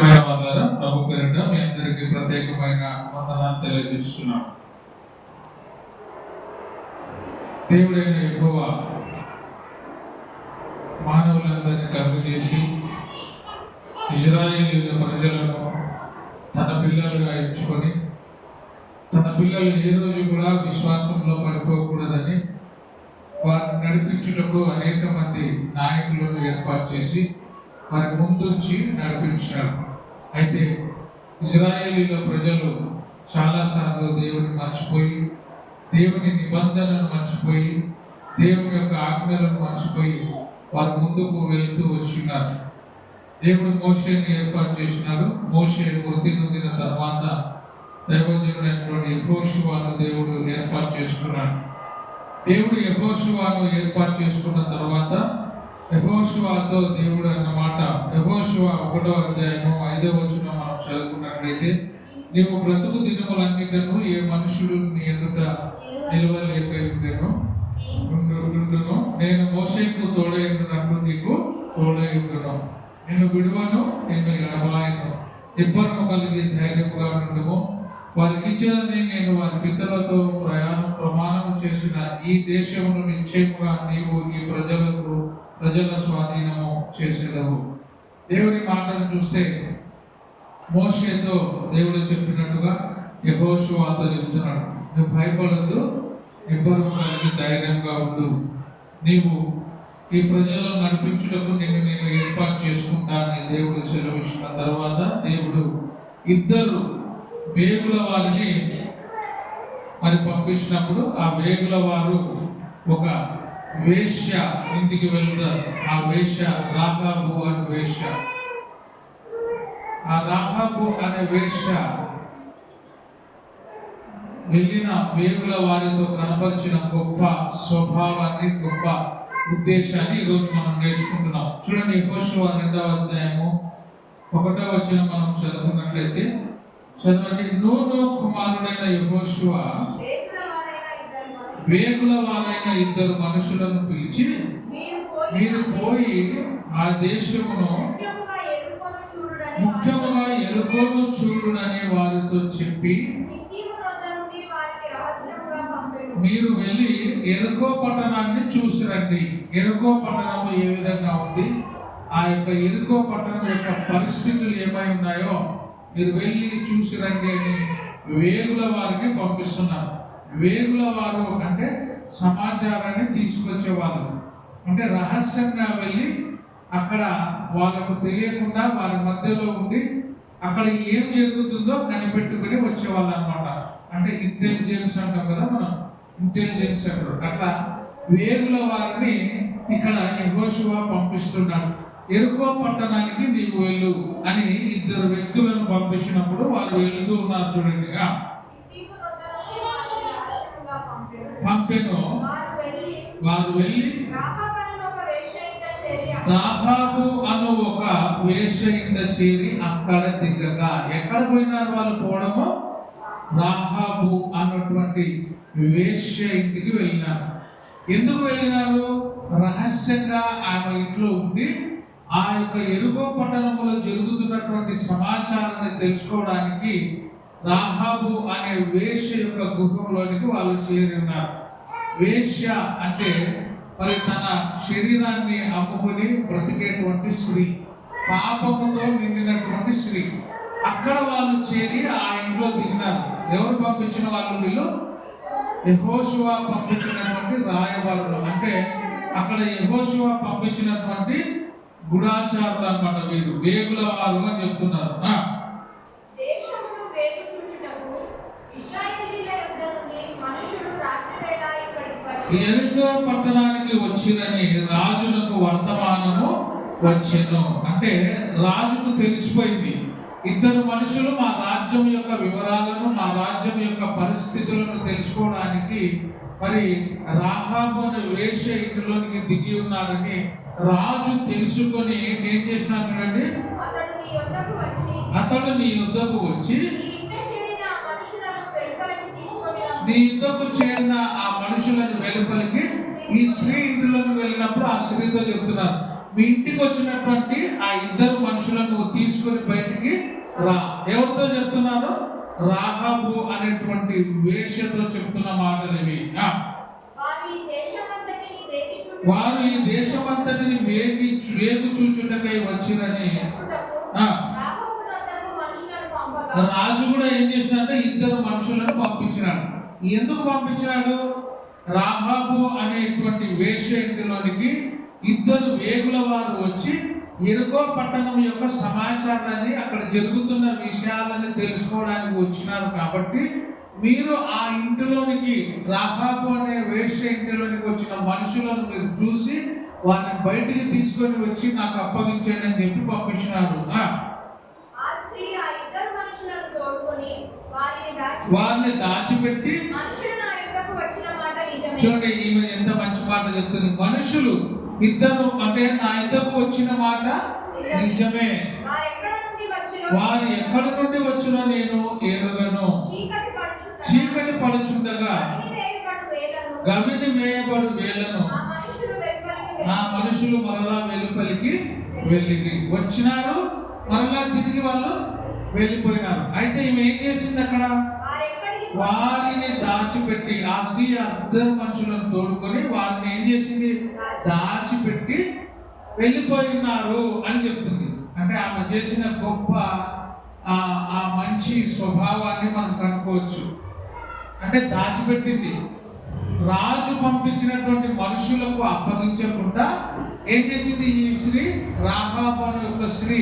ప్రియమైన వాళ్ళారా, ప్రభు పేరిట మీ అందరికీ ప్రత్యేకమైన వందనాలు తెలియజేస్తున్నాం. దేవుడైన యెహోవా మానవులందరినీ కలుగు చేసి ఇశ్రాయేలీయుల ప్రజలను తన పిల్లలుగా ఎంచుకొని, తన పిల్లలు ఏ రోజు కూడా విశ్వాసంలో పడిపోకూడదని వారిని నడిపించుటకు అనేక మంది నాయకులను ఏర్పాటు చేసి వారి ముందుంచి నడిపించాడు. అయితే ఇశ్రాయేలీయుల ప్రజలు చాలాసార్లు దేవుని మర్చిపోయి, దేవుని నిబంధనను మర్చిపోయి, దేవుని యొక్క ఆజ్ఞలను మర్చిపోయి వారు ముందుకు వెళుతూ వచ్చినారు. దేవుడు మోషేని ఏర్పాటు చేసినాడు. మోషే మృతి నొందిన తర్వాత దైవజనుడైనటువంటి యెహోషువను దేవుడు ఏర్పాటు చేసుకున్నాడు. దేవుడు యెహోషువను ఏర్పాటు చేసుకున్న తర్వాత యెహోషువతో దేవుడు అన్నమాట, యెహోషువ 1వ అధ్యాయము 5వ వచనం మనం చదువుకున్నట్లయితే, నీవు బ్రతుకు దినములన్నిటను ఏ మనుషుడు నీ ఎదుట నిలవలేకపోయిందను, నేను మోషేకు తోడైనట్లు నీకు తోడైందును, నిన్ను విడువను, నిన్ను ఎడబాయను, ఇబ్బరము కలిగి ధైర్యముగా ఉండము. వారికి ఇచ్చేదని నేను వారి పితరులతో ప్రమాణం చేసిన ఈ దేశమును నిశ్చయముగా నీవు ఈ ప్రజల స్వాధీనము చేసేదవు. దేవుని మాటను చూస్తే మోషేతో దేవుడు చెప్పినట్టుగా యెహోషువతో చెప్తున్నాడు, నువ్వు భయపడద్దు, ఇబ్బరము కలిగి ధైర్యంగా ఉండు, నీవు ఈ ప్రజలను నడిపించుటకు నేను ఏర్పాటు చేసుకుంటానని దేవుడు సెలవిచ్చిన తర్వాత దేవుడు 2 వేగుల వారిని మరి పంపించినప్పుడు ఆ వేగుల వారు ఒక వేశ్య ఇంటికి వెళ్తారు. ఆ వేశ్య రాహాబు అనే వేశ్య. ఆ రాహాబు అనే వేశ్య వెళ్ళిన వేగుల వారితో కనపరిచిన గొప్ప స్వభావాన్ని, గొప్ప ఉద్దేశాన్ని ఈరోజు మనం నేర్చుకుంటున్నాం. చూడండి, యెహోషువ 2వ అధ్యాయము 1వ వచనం మనం చదువుకున్నట్లయితే చదవండి. నూను కుమారుడైన యెహోషువ వేగుల వారైన 2 మనుషులను పిలిచి, మీరు పోయి ఆ దేశమును ముఖ్యముగా ఎరుకోను చూడునని వారితో చెప్పి, మీరు వెళ్ళి ఎరుకో పట్టణాన్ని చూసి రండి. ఎరుకో పట్టణము ఏ విధంగా ఉంది, ఆ యొక్క ఎరుకో పట్టణం యొక్క పరిస్థితులు ఏమై ఉన్నాయో మీరు వెళ్ళి చూసి రండి అని వేగుల వారిని పంపిస్తున్నారు. వేగుల వారు అంటే సమాచారాన్ని తీసుకొచ్చేవాళ్ళు, అంటే రహస్యంగా వెళ్ళి అక్కడ వాళ్ళకు తెలియకుండా వారి మధ్యలో ఉండి అక్కడ ఏం జరుగుతుందో కనిపెట్టుకుని వచ్చేవాళ్ళు అనమాట. అంటే ఇంటెలిజెన్స్ అంటాం కదా మనం, ఇంటెలిజెన్స్ అంటారు. అట్లా వేగుల వారిని ఇక్కడ యెహోషువ పంపిస్తున్నాడు. ఎరుకో పట్టణానికి నీవు వెళ్ళు అని 2 వ్యక్తులను పంపించినప్పుడు వారు వెళ్తూ ఉన్నారు. చూడండి, పంపెను. వారు వెళ్ళి రాహాబు అను ఒక వేశ్య ఇంట చేరి అక్కడ దిగగా, ఎక్కడ పోయినారు వాళ్ళు పోవడము? రాహాబు అన్నటువంటి వేశ్య ఇంటికి వెళ్ళినారు. ఎందుకు వెళ్ళినారు? రహస్యంగా ఆమె ఇంట్లో ఉండి ఆ యొక్క ఎరుకో పట్టణంలో జరుగుతున్నటువంటి సమాచారాన్ని తెలుసుకోవడానికి రాహాబు అనే వేశ్య యొక్క గృహంలోనికి వాళ్ళు చేరి ఉన్నారు. వేశ్య అంటే మరి తన శరీరాన్ని అమ్ముకొని బ్రతికేటువంటి స్త్రీ, పాపముతో నిండినటువంటి స్త్రీ. అక్కడ వాళ్ళు చేరి ఆ ఇంట్లో దిగినారు. ఎవరు పంపించిన వాళ్ళు? వీళ్ళు యెహోషువ పంపించినటువంటి రాయబారులు. అంటే అక్కడ యెహోషువ పంపించినటువంటి గుడాచారులు అన్నమాట. వీరు వేగుల వారు అని చెప్తున్నారు. ఎరుకో పట్టణానికి వచ్చిందని రాజులకు వర్తమానము వచ్చెను. అంటే రాజుకు తెలిసిపోయింది, 2 మనుషులు మా రాజ్యం యొక్క వివరాలను, మా రాజ్యం యొక్క పరిస్థితులను తెలుసుకోవడానికి మరి రాహాబు అనే వేశ్య ఇంటిలోనికి దిగి ఉన్నారని రాజు తెలుసుకొని ఏం చేసినాడు చూడండి, అతడు నీ యొద్దకు వచ్చి నీ యుద్ధకు చేరిన ఆ మనుషులను వెలుపలికి, ఈ స్త్రీ ఇంటిలోకి వెళ్ళినప్పుడు ఆ స్త్రీతో చెప్తున్నారు, మీ ఇంటికి వచ్చినటువంటి ఆ 2 మనుషులను తీసుకొని బయటికి ఎవరితో చెప్తున్నారు? రాహాబు అనేటువంటి వేశ్యతో చెప్తున్న మాటలు ఇవి. వారు ఈ దేశమంతటిని వేగు చూచుటకై వచ్చిరని రాజు కూడా ఏం చేసినాడంటే ఇద్దరు మనుషులను పంపించినాడు. ఎందుకు పంపించినాడు? రాహాబు అనేటువంటి వేశ్య ఇంటిలోనికి ఇద్దరు వేగుల వారు వచ్చి ఎరుకో పట్టణం యొక్క సమాచారాన్ని, అక్కడ జరుగుతున్న విషయాలను తెలుసుకోవడానికి వచ్చినారు. కాబట్టి మీరు ఆ ఇంటిలోనికి, రాహాబు అనే వేశ్య ఇంటిలోనికి వచ్చిన మనుషులను మీరు చూసి వారిని బయటికి తీసుకొని వచ్చి నాకు అప్పగించండి అని చెప్పి పంపించినారు. వారిని దాచిపెట్టి, చూడండి ఈమె ఎంత మంచి మాట చెప్తుంది. మనుషులు ఇద్దరు అంటే నా ఇద్దరు వచ్చిన మాట నిజమే, వారు ఎక్కడి నుండి వచ్చినా నేను ఎరుగను. చీకటి పడుచుండగా గవిని వేయబడు వేలను ఆ మనుషులు మరలా వెలుపలికి వెళ్ళి వచ్చినారు, మరలా తిరిగి వాళ్ళు వెళ్ళిపోయినారు. అయితే ఈమె ఏం చేసింది? అక్కడ వారిని దాచిపెట్టి, ఆ స్త్రీ ఇద్దరు మనుషులను తోడుకొని వారిని ఏం చేసింది? దాచిపెట్టి వెళ్ళిపోయినారు అని చెప్తుంది. అంటే ఆమె చేసిన గొప్ప ఆ మంచి స్వభావాన్ని మనం కనుక్కోవచ్చు. అంటే దాచిపెట్టింది. రాజు పంపించినటువంటి మనుషులకు అప్పగించకుండా ఏం చేసింది? ఈ స్త్రీ, రాహాబు అనే యొక్క స్త్రీ,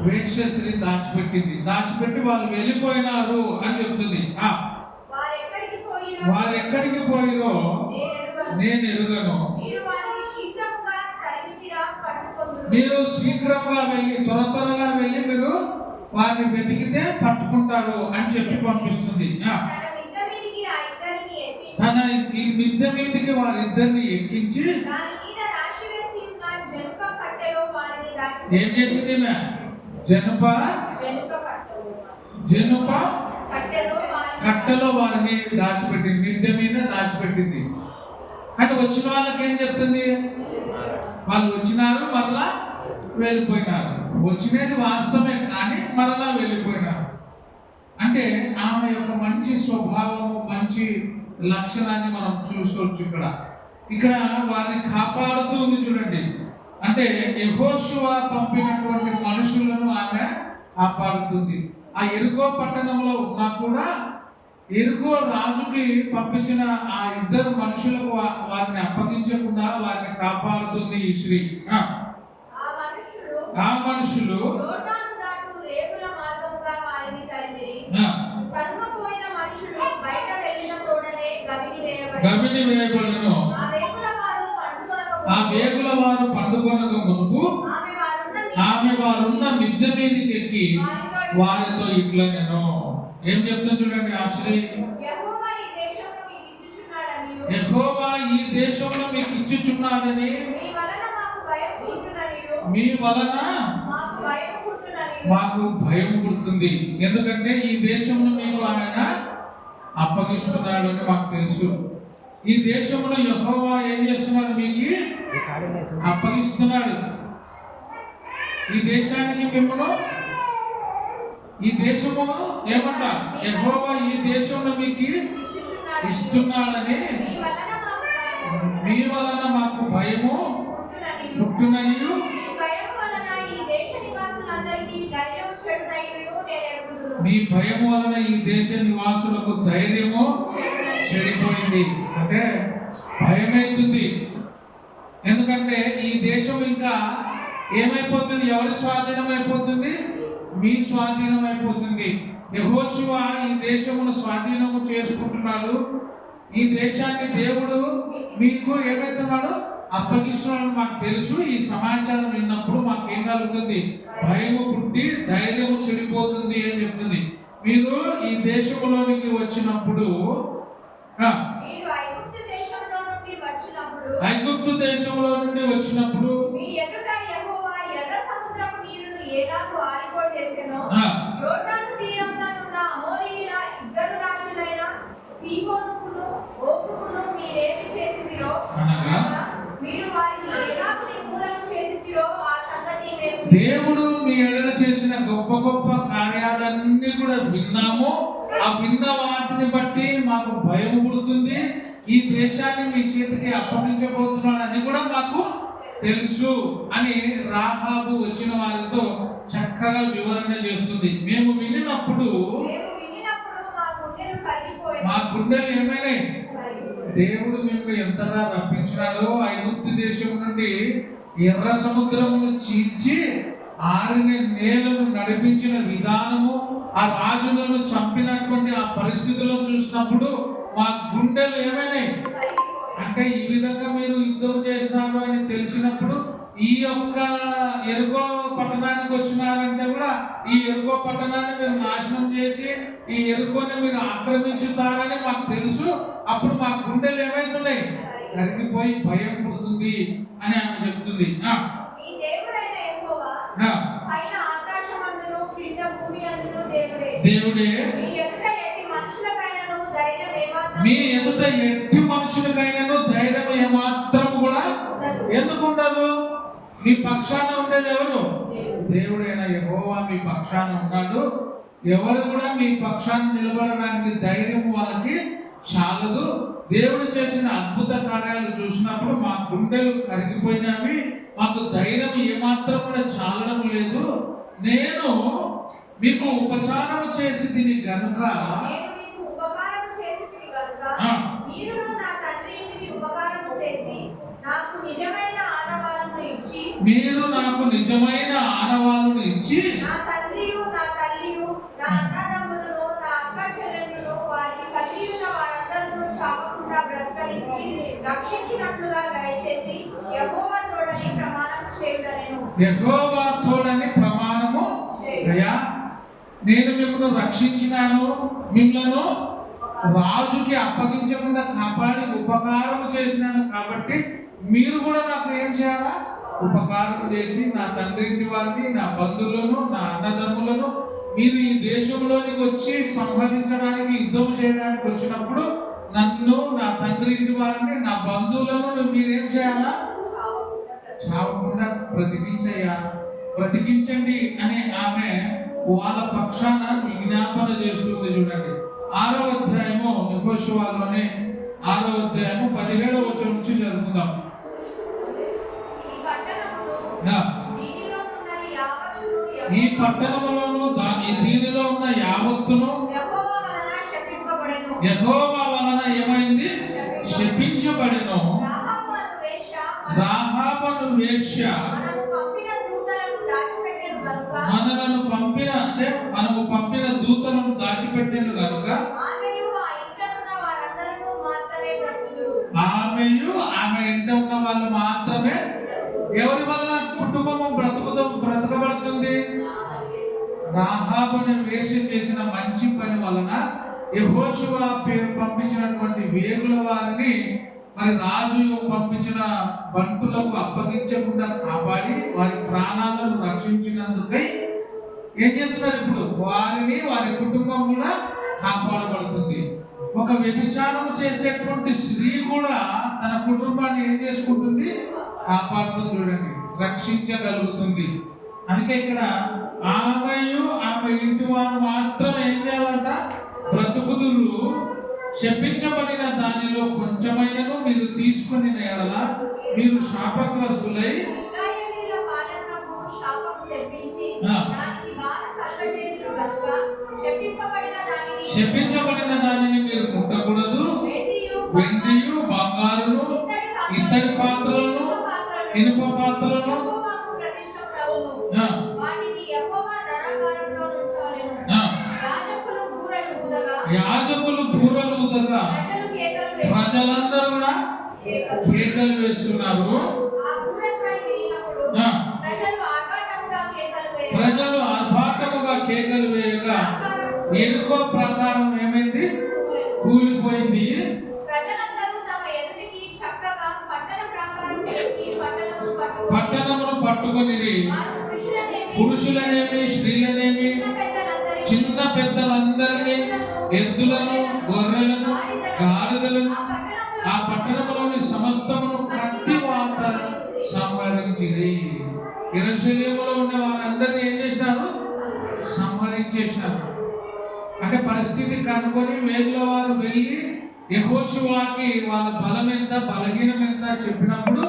వేశ్య స్త్రీ దాచిపెట్టింది. దాచిపెట్టి వాళ్ళు వెళ్ళిపోయినారు అని చెప్తుంది. వారు ఎక్కడికి పోయిరో నేను ఎరుగను. మీరు శీఘ్రంగా వెళ్ళి, త్వరగా వెళ్ళి మీరు వారిని వెతికితే పట్టుకుంటారు అని చెప్పి పంపిస్తుంది. తన మిద్దె మీదకి వారిద్దరిని ఎక్కించి ఏం చేసింది? జనుప కట్టెలో వారిని దాచిపెట్టింది, మిద్దె మీద దాచిపెట్టింది. అంటే వచ్చిన వాళ్ళకి ఏం చెప్తుంది? వాళ్ళు వచ్చినారు, మరలా వెళ్ళిపోయినారు. వచ్చినది వాస్తవమే, కానీ మరలా వెళ్ళిపోయినారు. అంటే ఆమె యొక్క మంచి స్వభావము, మంచి లక్షణాన్ని మనం చూసుకోవచ్చు. ఇక్కడ వారిని కాపాడుతుంది. చూడండి, అంటే యెహోషువ పంపినటువంటి మనుషులను ఆమె కాపాడుతుంది. ఆ ఎరుకో పట్టణంలో ఉన్నా కూడా ఎరుకో రాజుకి పంపించిన ఆ ఇద్దరు మనుషులకు వారిని అప్పగించకుండా వారిని కాపాడుతుంది ఈ స్త్రీ. ఆ మనుషులు గవిని వేయబడును. ఆ వేగుల వారు పండుకొనక మునుపు ఆమె వారున్న మిద్దె మీదకి ఎక్కి వారితో ఇట్లా నేను ఏం చెప్తాను చూడండి. ఆ స్త్రీ, యెహోవా ఈ దేశంలో మీకు ఇచ్చుచున్నాడని, మీ వలన మాకు భయం పుడుతుంది. ఎందుకంటే ఈ దేశంలో మీకు ఆయన అప్పగిస్తున్నాడు అని మాకు తెలుసు. ఈ దేశంలో యెహోవా ఏం చేస్తున్నాడు? మీకు అప్పగిస్తున్నాడు. ఈ దేశానికి మిమ్మల్ని, ఈ దేశము ఏమంటా? యెహోవా ఈ దేశంలో మీకు ఇస్తున్నాడని, మీ వలన మాకు భయము పుట్టునయు, మీ భయము వలన ఈ దేశ నివాసులకు ధైర్యము చెడిపోయింది. అంటే భయమైతుంది. ఎందుకంటే ఈ దేశం ఇంకా ఏమైపోతుంది? ఎవరి స్వాధీనం అయిపోతుంది? మీ స్వాధీనం అయిపోతుంది. యెహోషువ ఈ దేశమును స్వాధీనము చేసుకుంటున్నాడు. ఈ దేశాన్ని దేవుడు మీకు ఏమైతున్నాడు? అప్పగిస్తున్నాడు. మాకు తెలుసు. ఈ సమాచారం విన్నప్పుడు మాకు ఏం కలుగుతుంది? భయము పుట్టి ధైర్యము చెడిపోతుంది అని చెప్తుంది. మీరు ఈ దేశంలోనికి వచ్చినప్పుడు, ఐగుప్తు దేశంలో నుండి వచ్చినప్పుడు దేవుడు మీ ఎడల చేసిన గొప్ప గొప్ప కార్యాలు విన్నాము. ఆ విన్న వాటిని బట్టి మాకు భయం పుడుతుంది. ఈ దేశాన్ని మీ చేతికి అప్పగించబోతున్నాడు అని కూడా మాకు తెలుసు అని రాహాబు వచ్చిన వారితో చక్కగా వివరణ చేస్తుంది. మేము వినినప్పుడు మా గుండెలు ఏమైనాయి? దేవుడు మిమ్మల్ని ఎంతగా రప్పించినాడో, ఐగుప్తు దేశం నుండి ఎర్ర సముద్రమును చీల్చి ఆరిన నేలను నడిపించిన విధానము, ఆ రాజులను చంపినటువంటి ఆ పరిస్థితులను చూసినప్పుడు మా గుండెలు ఏమైనాయి అంటే, ఈ విధంగా మీరు యుద్ధం చేసినారు అని తెలిసినప్పుడు ఈ యొక్క ఎరుకో పట్టణానికి వచ్చినారంటే కూడా ఈ ఎరుకో పట్టణాన్ని మీరు నాశనం చేసి ఈ ఎరుకోని మీరు ఆక్రమించుతారని మాకు తెలుసు. అప్పుడు మా గుండెలు ఏమైతున్నాయి? కరిగిపోయి భయం పుడుతుంది అని ఆమె చెప్తుంది. దేవుడే మీ ఎదుట ఎట్టి మనుషులకైనాను ధైర్యం ఏమాత్రం కూడా ఎందుకు ఉండదు? మీ పక్షాన ఉండేది ఎవరు? దేవుడైన యెహోవా మీ పక్షాన ఉన్నాడు. ఎవరు కూడా మీ పక్షాన్ని నిలబడడానికి ధైర్యం వాళ్ళకి చాలదు. దేవుడు చేసిన అద్భుత కార్యాలు చూసినప్పుడు మా గుండెలు కరిగిపోయినవి, మాకు ధైర్యం ఏమాత్రం కూడా చాలడం లేదు. నేను మీకు ఉపచారం చేసి తిని గనుక మీరు నాకు నిజమైన ఆనవాలను ఇచ్చి నా తండ్రియు నా తల్లియు నా అన్నదమ్ములను నా అక్క చెల్లెళ్ళను వారి కలిగిన వారందరూ చావకుండా బ్రతకనిచ్చి రక్షించినట్లుగా దయచేసి యెహోవా తోడని ప్రమాణం చేయుడనెను. యెహోవా తోడని ప్రమాణము అయ్యా, నేను మిమ్మల్ని రక్షించినాను, మిమ్మల్ని రాజుకి అప్పగించకుండా కాపాడి ఉపకారం చేసినాను. కాబట్టి మీరు కూడా నాకు ఏం చేయాలా? ఉపకారం చేసి నా తండ్రి ఇంటి వారిని, నా బంధువులను, నా అన్నదమ్ములను మీరు ఈ దేశంలోనికి వచ్చి సంహరించడానికి, యుద్ధం చేయడానికి వచ్చినప్పుడు నన్ను, నా తండ్రి ఇంటి వారిని, నా బంధువులను మీరేం చేయాలా? చావకుండా బ్రతికించండి అని ఆమె వాళ్ళ పక్షాన విజ్ఞాపన చేస్తుంది. చూడండి 6వ అధ్యాయము యెహోషువలోనే 6వ అధ్యాయము 17వ వచనం నుంచి చదువుకుందాం. ఈ పట్టణములోను దీనిలో ఉన్న యావత్తును యెహోవా వలన ఏమైంది? శపించబడెను. రాహాబు వేశ్య మనము పంపిన దూతలను దాచిపెట్టెను కనుక ఆమెయు ఆమె ఇంట ఉన్న వాళ్ళు మాత్రమే. ఎవరి వల్ల కుటుంబము బ్రతకబడుతుంది? రాహాబుని వేసి చేసిన మంచి పని వలన యెహోషువ పంపించినటువంటి వేగుల వారిని మరి రాజు పంపించిన బంటులకు అప్పగించకుండా కాపాడి వారి ప్రాణాలను రక్షించినందుకై ఏం చేస్తున్నారు? ఇప్పుడు వారిని, వారి కుటుంబం కూడా కాపాడబడుతుంది. ఒక వ్యభిచారం చేసేటువంటి స్త్రీ కూడా తన కుటుంబాన్ని ఏం చేసుకుంటుంది? కాపాడుతుంది. చూడండి, రక్షించగలుగుతుంది. అందుకే ఇక్కడ ఆమెయు ఆమె ఇంటి వారు మాత్రం ఏం చేయాలంట? బ్రతుకుదురు. శపించబడిన దానిలో కొంచెమైనను మీరు తీసుకుని ఎడల మీరు శాపగ్రస్తులై శపించబడిన దానిని మీరు ముట్టకూడదు. వెండియు బంగారును, ఇత్తడి పాత్రలను, ఇనుప పాత్రలను యాజకులు బూరలు ఊదగా ప్రజలందరూ కూడా కేకలు వేస్తున్నారు. ప్రజలు ఆర్భాటముగా కేకలు వేయగా ఎరుకో ప్రకారం ఏమైంది? కూలిపోయింది. పట్టణమును పట్టుకొని పురుషులనేమి, స్త్రీలనేమి, చిన్న పెద్దలందరినీ, ఎద్దులను, గొర్రెలను, గాడిదలను, ఆ పట్టణంలోని సమస్తమును కత్తి వాత సంహరించింది. యెరూషలేములో ఉన్న వారందరినీ ఏం చేసినారు? సంహరించేసినారు. అంటే పరిస్థితి కనుకొని వేగుల వారు వెళ్ళి యెహోషువకి వాళ్ళ బలం ఎంత బలహీనం ఎంత చెప్పినప్పుడు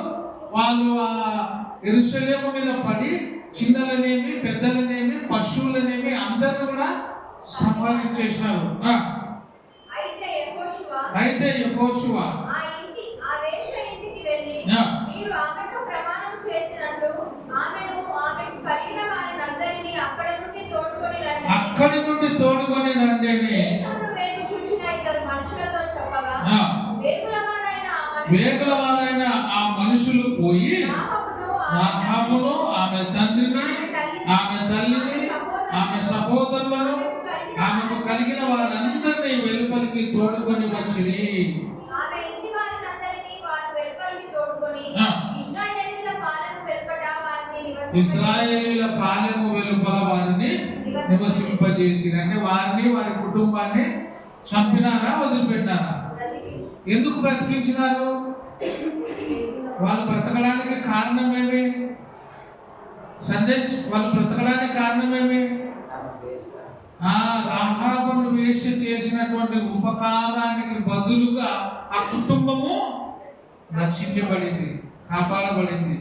వాళ్ళు ఆ యెరూషలేము మీద పడి చిన్నలనేమి పెద్దలనేమి పశువులనేమి అందరూ కూడా సంహరించేసినారు. అయితే యెహోషువ అక్కడి నుండి తోడుకొని రండి అని వేగుల వారైన ఆ మనుషులు పోయి రాహాబును ఆమె తండ్రిని ఆమె తల్లిని ఆమె సహోదరులను ఆమెకు కలిగిన వారందరినీ వెలుపలికి తోడుకొని వచ్చింది. ఇశ్రాయేలీల పాలెము వెలుపల వారిని నివసింపజేసి, అంటే వారిని వారి కుటుంబాన్ని చంపినారా వదిలిపెట్టినారా? ఎందుకు బ్రతికించినారు? వాళ్ళు బ్రతకడానికి కారణమేమి? సందేశ్ వాళ్ళు బ్రతకడానికి కారణమేమి? రాహాబును వేశ్య చేసినటువంటి ఉపకారానికి బదులుగా ఆ కుటుంబము రక్షించబడింది, కాపాడబడింది,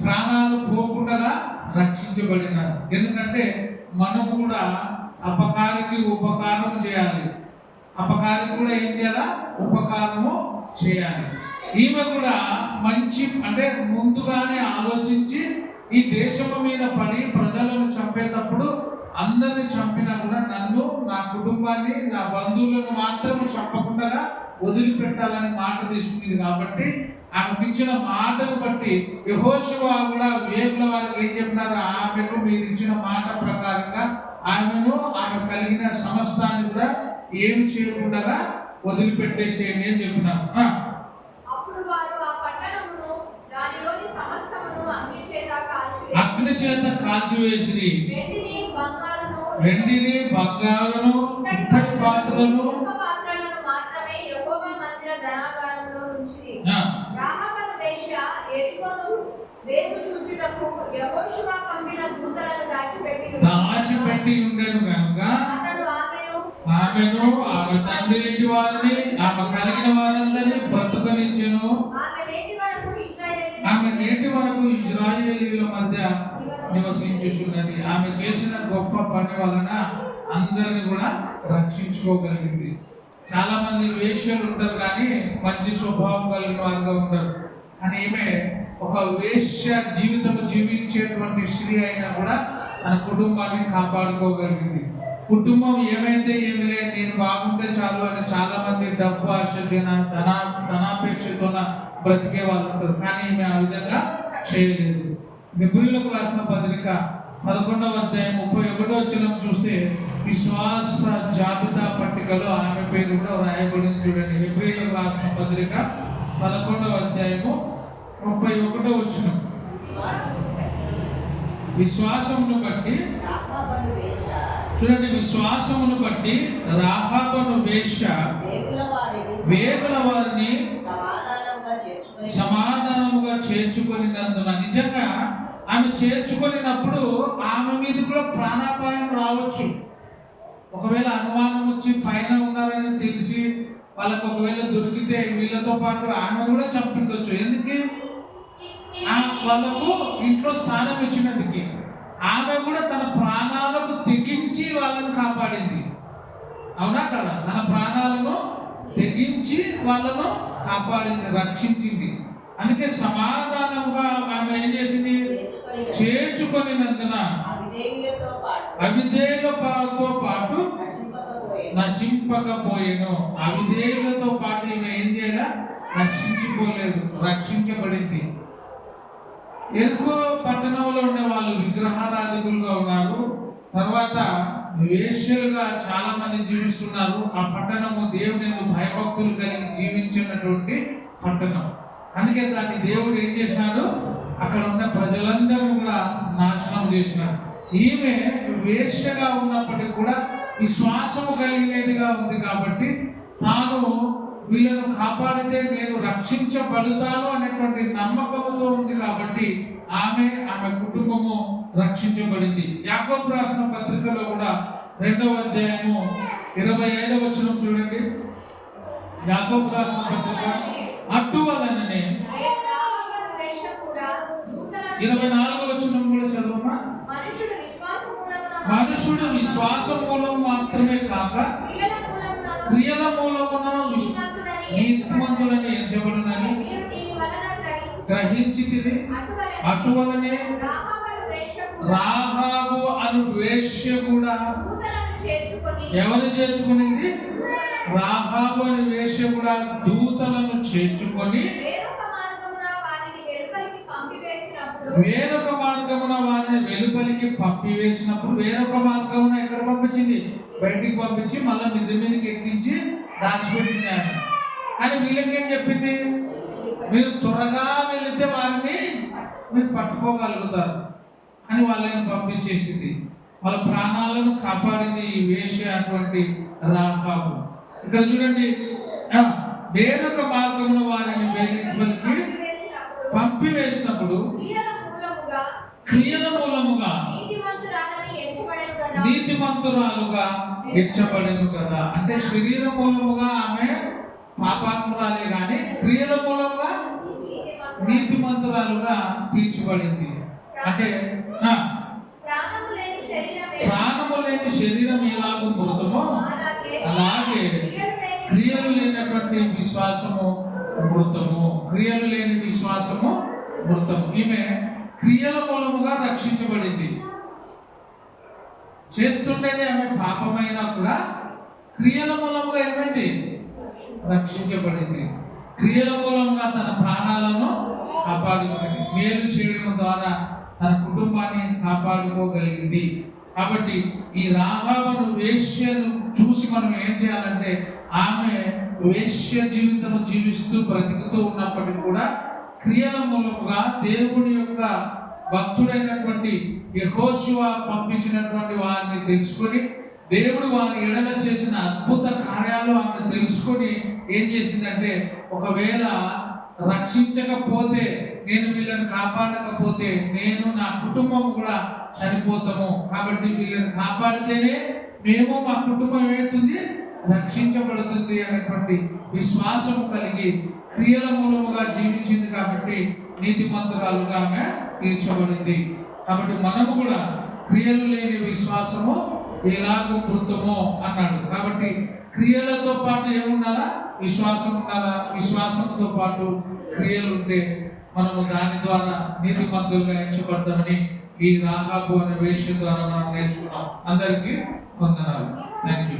ప్రాణాలు పోకుండా రక్షించబడినారు. ఎందుకంటే మనము కూడా అపకారికి ఉపకారం చేయాలి, అపకారికి కూడా ఏం చేయాలా? ఉపకారము చేయాలి. ఈమె కూడా మంచి అంటే ముందుగానే ఆలోచించి ఈ దేశము మీద పడి ప్రజలను చంపేటప్పుడు అందరిని చంపినా కూడా నన్ను, నా కుటుంబాన్ని, నా బంధువులను మాత్రం చంపకుండా వదిలిపెట్టాలని మాట తీసుకునేది. కాబట్టి ఆమెకు ఇచ్చిన మాటను బట్టి యెహోషువ కూడా వేగుల వారికి ఏం చెప్పినారు? ఆమెకు మీరు ఇచ్చిన మాట ప్రకారంగా ఆమెను ఆమె కలిగిన సమస్తాన్ని కూడా ఏమి చేయకుండా వదిలిపెట్టేసేయండి అని చెప్పినారు. అగ్ని చేత కాల్చివేసి వెండిని బంగారును ఇత్తడి పాత్రలను దాచిపెట్టి ఉండేను కనుక ఆమెను ఆమె తండ్రి ఇంటి వారిని ఆమె కలిగిన వారందరినీ బ్రతుకనిచ్చెను. ఆమె నేటి వరకు ఇశ్రాయేలీయుల మధ్య నివసించుచున్నది. ఆమె చేసిన గొప్ప పని వలన అందరిని కూడా రక్షించుకోగలిగింది. చాలా మంది వేశ్యలు ఉంటారు కానీ మంచి స్వభావం కలిగిన వారుగా ఉంటారు. కానీ ఈమె ఒక వేశ్య జీవితం జీవించేటువంటి స్త్రీ అయినా కూడా తన కుటుంబాన్ని కాపాడుకోగలిగింది. కుటుంబం ఏమైతే ఏమి లేదు, నేను బాగుంటే చాలు అని చాలా మంది డబ్బు ఆశ ధనాపేక్షతో బ్రతికే వాళ్ళు ఉంటారు. కానీ ఈమె ఆ విధంగా చేయలేదు. హెబ్రీయులకు రాసిన పత్రిక 11వ అధ్యాయం 31వ వచనం చూస్తే విశ్వాస జాబితా పట్టికలో ఆమె పేరు కూడా రాయబడింది. చూడండి, హెబ్రీయులకు రాసిన పత్రిక 11వ అధ్యాయము 31వ వచనం. విశ్వాసమును బట్టి చూడండి, విశ్వాసమును బట్టి రాహాబును వేశ్య వేగుల వారిని సమాధానముగా చేర్చుకొనినందున, నిజంగా ఆమె చేర్చుకొనినప్పుడు ఆమె మీద కూడా ప్రాణాపాయం రావచ్చు. ఒకవేళ అనుమానం వచ్చి పైన ఉన్నారని తెలిసి వాళ్ళకు ఒకవేళ దొరికితే వీళ్ళతో పాటు ఆమె కూడా చంపిండొచ్చు. ఎందుకు? వాళ్ళకు ఇంట్లో స్థానం ఇచ్చినందుకు ఆమె కూడా తన ప్రాణాలకు తెగించి వాళ్ళను కాపాడింది. అవునా కదా? తన ప్రాణాలను తెగించి వాళ్ళను కాపాడింది, రక్షించింది. అందుకే సమాధానంగా ఆమె ఏం చేసింది? చేర్చుకొనినందున అవిధేయులతో పాటు నశింపకపోయేను. అవిధేయులతో పాటు ఈమె ఏం చేయాల? నశించిపోలేదు, రక్షించబడింది. ఎరుకో పట్టణంలో ఉండే వాళ్ళు విగ్రహారాధికులుగా ఉన్నారు. తర్వాత వేశ్యలుగా చాలా మంది జీవిస్తున్నారు. ఆ పట్టణము దేవుని భయభక్తులు కలిగి జీవించినటువంటి పట్టణం. అందుకే దాన్ని దేవుడు ఏం చేసినాడు? అక్కడ ఉన్న ప్రజలందరూ కూడా నాశనం చేసినాడు. ఈమె వేశ్యగా ఉన్నప్పటికీ కూడా విశ్వాసము కలిగినదిగా ఉంది కాబట్టి తాను వీళ్ళను కాపాడితే నేను రక్షించబడతాను అనేటువంటి నమ్మకంతో ఉంది కాబట్టి ఆమె కుటుంబము రక్షించబడింది. యాకోబు రాసిన పత్రికలో కూడా 2వ అధ్యాయము 25వ వచనం చూడండి. యాకోబు రాసిన పత్రిక. అటువలననే 24వ వచనం కూడా చదవమా. మనుషుడు విశ్వాసం మూలం మాత్రమే కాక క్రియల మూలమున నీతిమంతుడని ఎంచబడునని గ్రహించితిరి. అటువలనే రాహాబు అను వేశ్య కూడా ఎవరు చేర్చుకునింది? రాహాబు అను వేశ్య కూడా దూతలను చేర్చుకొని వేరొక మార్గమున వారిని వెలుపలికి పంపివేసినప్పుడు వేరొక మార్గమున ఎక్కడ పంపించింది? బయటికి పంపించి మళ్ళీ మిద్ది మీదకి ఎక్కించి దాచిపెట్టినారు. అని వీళ్ళకేం చెప్పింది? మీరు త్వరగా వెళితే వారిని మీరు పట్టుకోగలుగుతారు అని వాళ్ళని పంపించేసింది. వాళ్ళ ప్రాణాలను కాపాడింది ఈ వేశ్య అటువంటి రాహాబు. ఇక్కడ చూడండి, వేరొక మార్గమున వారిని వెలుపలికి పంపివేసినప్పుడు క్రియల మూలముగా నీతిమంతురాలుగా ఎంచబడెను కదా. అంటే శరీర మూలముగా ఆమె పాపాత్మురాలే కానీ క్రియల మూలంగా నీతిమంతురాలుగా తీర్చబడింది. అంటే ప్రాణము లేని శరీరం ఎలాగో మృతమో అలాగే క్రియలు లేనటువంటి విశ్వాసము మృతము. క్రియలు లేని విశ్వాసము మృతము. ఈమె క్రియల మూలముగా రక్షించబడింది. చేస్తుంటేనే ఆమె పాపమైనా కూడా క్రియల మూలముగా ఏమైంది? రక్షించబడింది. క్రియల మూలంగా తన ప్రాణాలను కాపాడుకుంది. మేలు చేయడం ద్వారా తన కుటుంబాన్ని కాపాడుకోగలిగింది. కాబట్టి ఈ రాహాబును వేశ్యను చూసి మనం ఏం చేయాలంటే, ఆమె వేశ్య జీవితం జీవిస్తూ బ్రతుకుతూ ఉన్నప్పటికీ కూడా క్రియల మూలముగా దేవుని యొక్క భక్తుడైనటువంటి యెహోషువ పంపించినటువంటి వారిని తెలుసుకొని దేవుడు వారి ఎడల చేసిన అద్భుత కార్యాలు ఆమె తెలుసుకొని ఏం చేసిందంటే, ఒకవేళ రక్షించకపోతే, నేను వీళ్ళని కాపాడకపోతే నేను నా కుటుంబం కూడా చనిపోతాము. కాబట్టి వీళ్ళని కాపాడితేనే మేము మా కుటుంబం ఏమవుతుంది? రక్షించబడుతుంది అనేటువంటి విశ్వాసము కలిగి క్రియల మూలముగా జీవించింది. కాబట్టి నీతిమంతురాలుగా ఆమె తీర్చబడింది. కాబట్టి మనము కూడా క్రియలు లేని విశ్వాసము ఎలాగో మృతమో అన్నాడు. కాబట్టి క్రియలతో పాటు ఏముండాలా? విశ్వాసం ఉండాలా. విశ్వాసంతో పాటు క్రియలు ఉంటే మనము దాని ద్వారా నీతిమంతులుగా ఎంచబడతామని ఈ రాహాబు అనే వేశ్య ద్వారా మనం నేర్చుకున్నాం. అందరికీ వందనాలు. Thank you.